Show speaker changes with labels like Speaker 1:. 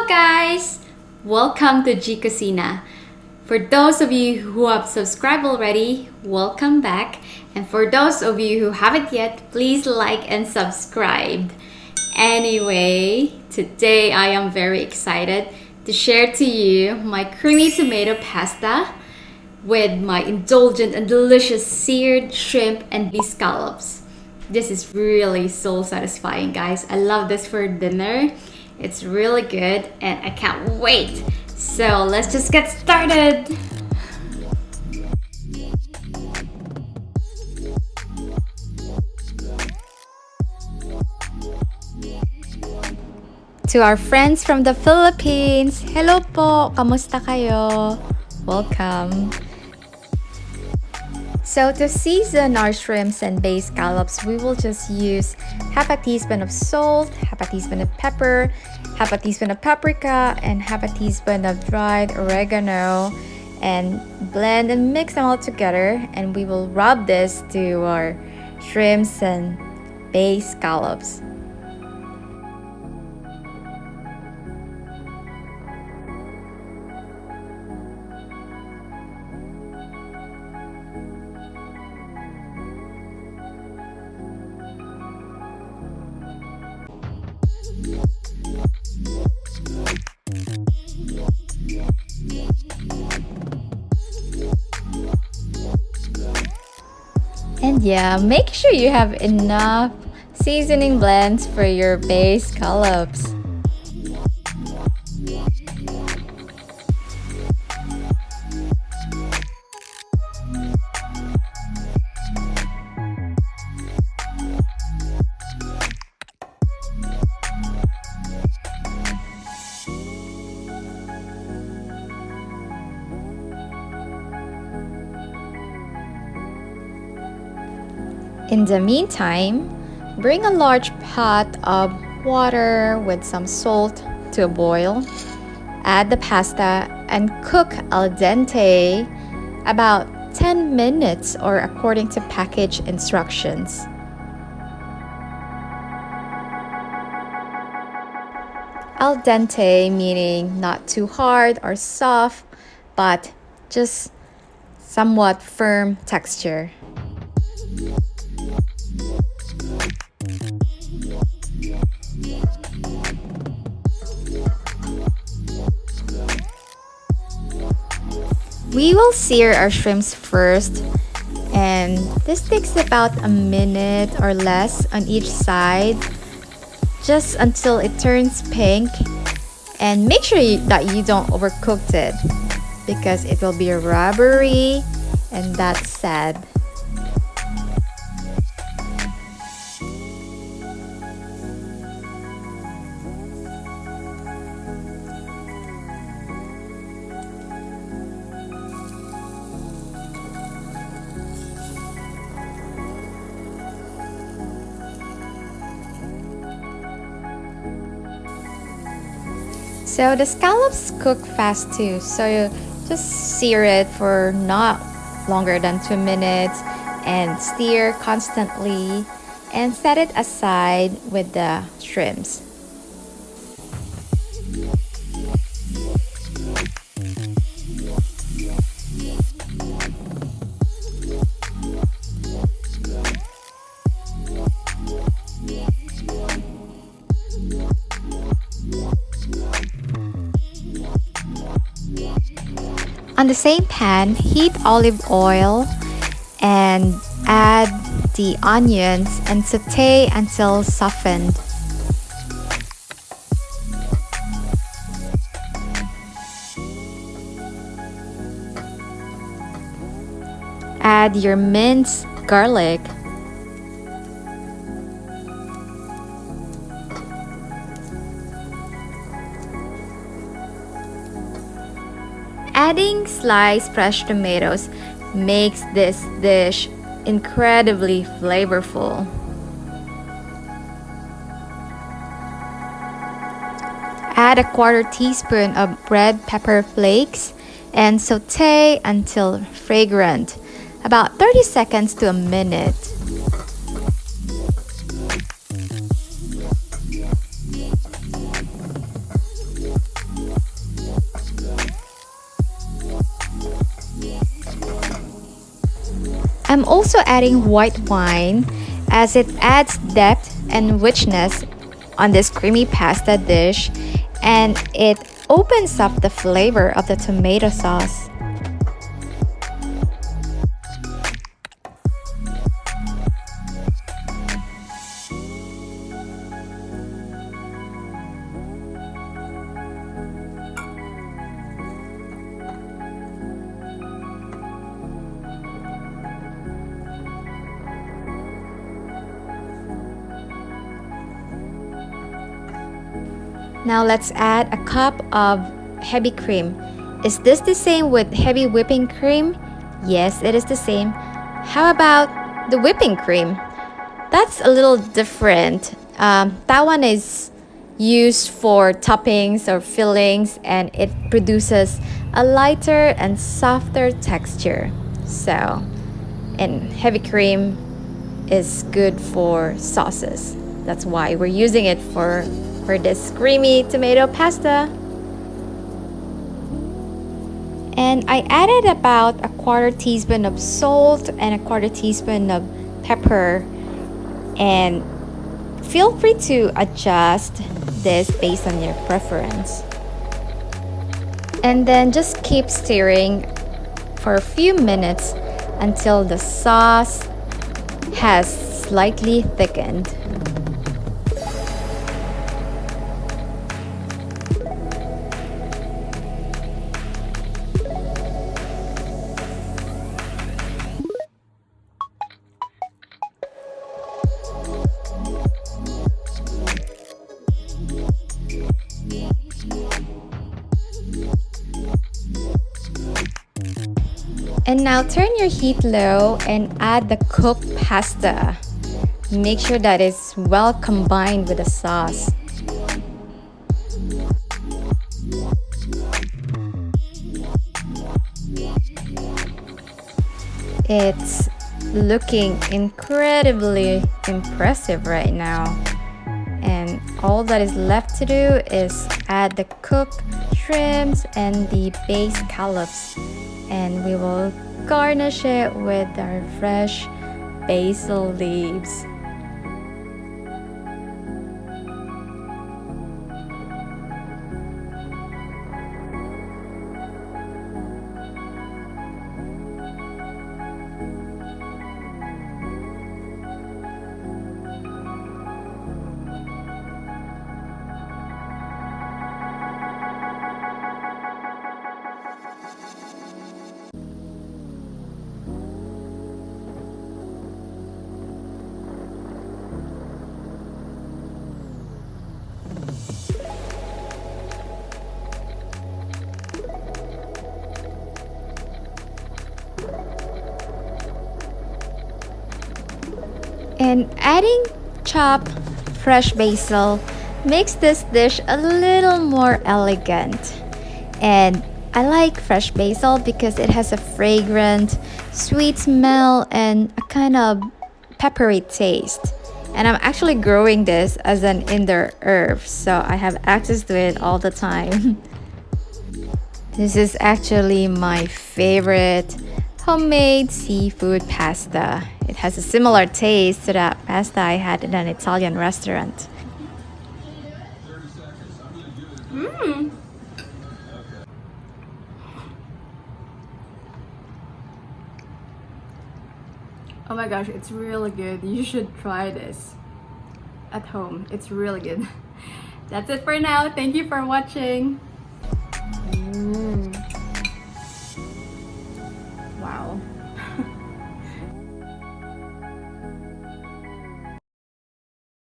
Speaker 1: guys! Welcome to Gie Cucina. For those of you who have subscribed already, welcome back. And for those of you who haven't yet, please like and subscribe. Anyway, today I am very excited to share to you my creamy tomato pasta with my indulgent and delicious seared shrimp and bay scallops. This is really so satisfying, guys. I love this for dinner. It's really good and I can't wait. So let's just get started. To our friends from the Philippines, hello po! Kamusta kayo? Welcome! So to season our shrimps and bay scallops, we will just use half a teaspoon of salt, half a teaspoon of pepper, half a teaspoon of paprika, and half a teaspoon of dried oregano, and blend and mix them all together, and we will rub this to our shrimps and bay scallops. And yeah, make sure you have enough seasoning blends for your bay scallops. In the meantime, bring a large pot of water with some salt to a boil. Add the pasta and cook al dente about 10 minutes or according to package instructions. Al dente meaning not too hard or soft, but just somewhat firm texture. We will sear our shrimps first, and this takes about a minute or less on each side, just until it turns pink. And make sure that you don't overcook it, because it will be rubbery and that's sad. So the scallops cook fast too, so you just sear it for not longer than 2 minutes and stir constantly and set it aside with the shrimps. On the same pan, heat olive oil and add the onions and saute until softened. Add your minced garlic. Adding sliced fresh tomatoes makes this dish incredibly flavorful. Add a 1/4 teaspoon of red pepper flakes and saute until fragrant, about 30 seconds to a minute. I'm also adding white wine as it adds depth and richness on this creamy pasta dish, and it opens up the flavor of the tomato sauce. Now let's add a cup of heavy cream. Is this the same with heavy whipping cream? Yes, it is the same. How about the whipping cream? That's a little different. That one is used for toppings or fillings, and it produces a lighter and softer texture. So, and heavy cream is good for sauces. That's why we're using it for this creamy tomato pasta. And I added about a 1/4 teaspoon of salt and a 1/4 teaspoon of pepper. And feel free to adjust this based on your preference. And then just keep stirring for a few minutes until the sauce has slightly thickened. And now turn your heat low and add the cooked pasta. Make sure that it's well combined with the sauce. It's looking incredibly impressive right now. And all that is left to do is add the cooked shrimps and the bay scallops. And we will garnish it with our fresh basil leaves. And adding chopped fresh basil makes this dish a little more elegant. And I like fresh basil because it has a fragrant, sweet smell and a kind of peppery taste. And I'm actually growing this as an indoor herb, so I have access to it all the time. This is actually my favorite homemade seafood pasta. It has a similar taste to that pasta I had in an Italian restaurant. Oh my gosh, it's really good. You should try this at home. It's really good. That's it for now. Thank you for watching.